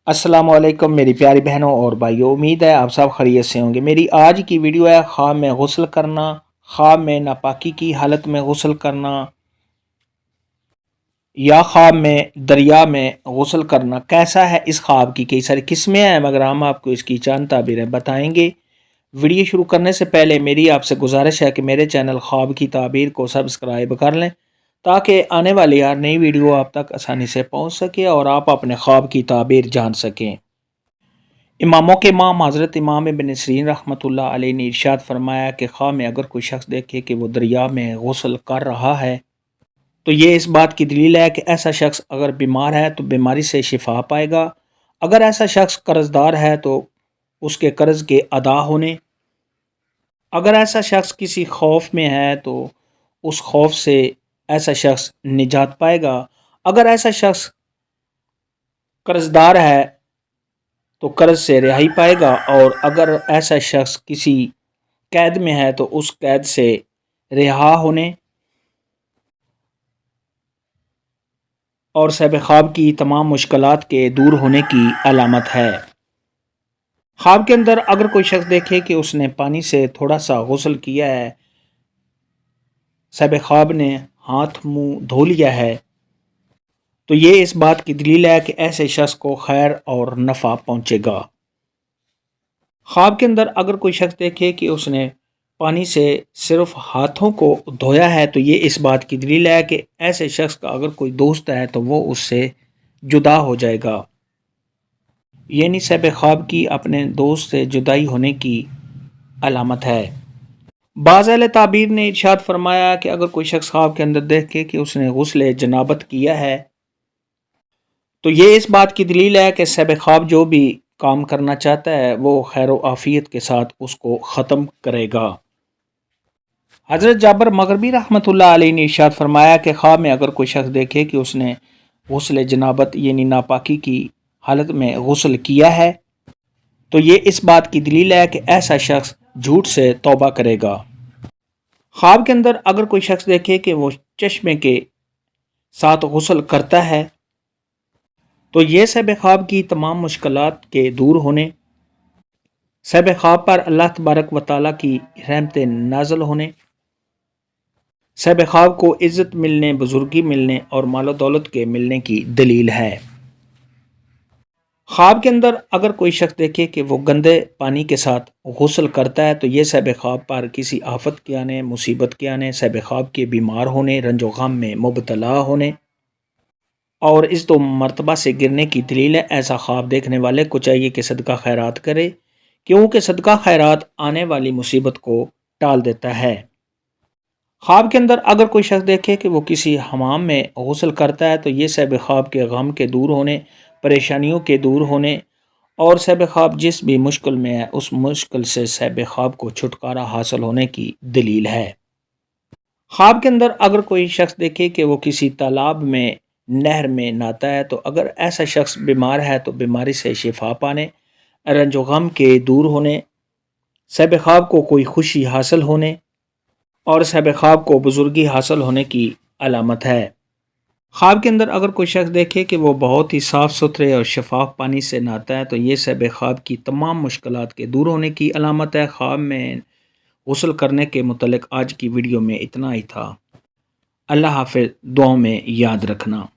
अस्सलाम वालेकुम मेरी प्यारी बहनों और भाइयों। उम्मीद है आप सब खैरियत से होंगे। मेरी आज की वीडियो है ख्वाब में गुस्ल करना, ख्वाब में नापाकी की हालत में गुस्ल करना या ख्वाब में दरिया में गुस्ल करना। कैसा है इस ख्वाब की कई सारी किस्में हैं, मगर हम आपको इसकी चंद ताबीरें बताएंगे। वीडियो शुरू करने से पहले मेरी आपसे गुजारिश है कि मेरे चैनल ख्वाब की ताबीर को सब्सक्राइब कर लें ताकि आने वाली हर नई वीडियो आप तक आसानी से पहुंच सके और आप अपने ख्वाब की ताबीर जान सकें। इमामों के इमाम हज़रत इमाम इब्न सीरीन रहमतुल्लाह अलैह ने इरशाद फरमाया कि ख्वाब में अगर कोई शख्स देखे कि वो दरिया में गुस्ल कर रहा है तो ये इस बात की दलील है कि ऐसा शख्स अगर बीमार है तो बीमारी से शिफा पाएगा। अगर ऐसा शख्स कर्जदार है तो उसके कर्ज के अदा होने, अगर ऐसा शख्स किसी खौफ में है तो उस खौफ से ऐसा शख्स निजात पाएगा। अगर ऐसा शख्स कर्जदार है तो कर्ज से रिहाई पाएगा, और अगर ऐसा शख्स किसी कैद में है तो उस कैद से रिहा होने और सब ख्वाब की तमाम मुश्किलात के दूर होने की अलामत है। ख्वाब के अंदर अगर कोई शख्स देखे कि उसने पानी से थोड़ा सा गुस्ल किया है, सब ख्वाब ने हाथ मुंह धो लिया है, तो ये इस बात की दलील है कि ऐसे शख्स को खैर और नफ़ा पहुँचेगा। ख्वाब के अंदर अगर कोई शख्स देखे कि उसने पानी से सिर्फ हाथों को धोया है तो ये इस बात की दलील है कि ऐसे शख्स का अगर कोई दोस्त है तो वो उससे जुदा हो जाएगा। यानी सब ख्वाब की अपने दोस्त से जुदाई होने की अलामत है। बाज़ अहले ताबीर ने इरशाद फरमाया कि अगर कोई शख्स ख्वाब के अंदर देखे कि उसने गुस्ल जनाबत किया है तो ये इस बात की दलील है कि सब ख्वाब जो भी काम करना चाहता है वो खैर व आफियत के साथ उसको ख़त्म करेगा। हज़रत जाबर मगरबी रहमतुल्लाह अलैह ने इरशाद फरमाया कि ख्वाब में अगर कोई शख्स देखे कि उसने गुस्ल जनाबत यानी नापाकी की हालत में गुस्ल किया है तो ये इस बात की दलील है कि ऐसा शख्स झूठ से तौबा करेगा। ख्वाब के अंदर अगर कोई शख्स देखे कि वो चश्मे के साथ गुस्ल करता है तो ये सब ख्वाब की तमाम मुश्किलात के दूर होने, सब ख्वाब पर अल्लाह तबारक व तआला की रहमतें नाज़िल होने, सब ख्वाब को इज़्ज़त मिलने, बुजुर्गी मिलने और मालो दौलत के मिलने की दलील है। ख्वाब के अंदर अगर कोई शख्स देखे कि वो गंदे पानी के साथ गुस्ल करता है तो ये सब ख्वाब पर किसी आफत के आने, मुसीबत के आने, सब ख्वाब के बीमार होने, रंजो गम में मुबतला होने और इस दो मरतबा से गिरने की दलील है। ऐसा ख्वाब देखने वाले को चाहिए कि सदका खैरात करे, क्योंकि सदका खैरात आने वाली मुसीबत को टाल देता है। ख्वाब के अंदर अगर कोई शख्स देखे कि वो किसी हमाम में गुस्ल करता है तो ये सब ख्वाब के गम के दूर होने, परेशानियों के दूर होने और सब ख्वाब जिस भी मुश्किल में है उस मुश्किल से सब ख्वाब को छुटकारा हासिल होने की दलील है। ख्वाब के अंदर अगर कोई शख्स देखे कि वो किसी तालाब में, नहर में नहाता है तो अगर ऐसा शख्स बीमार है तो बीमारी से शिफा पाने, रंजो गम के दूर होने, सब ख्वाब को कोई खुशी हासिल होने और सब ख्वाब को बुजुर्गी हासिल होने की अलामत है। ख्वाब के अंदर अगर कोई शख्स देखे कि वो बहुत ही साफ़ सुथरे और शफाफ पानी से नहाता है तो ये सब ख्वाब की तमाम मुश्किलात के दूर होने की अलामत है। ख्वाब में गुस्ल करने के मुतल्लिक़ आज की वीडियो में इतना ही था। अल्लाह हाफ़िज़। दुआओं में याद रखना।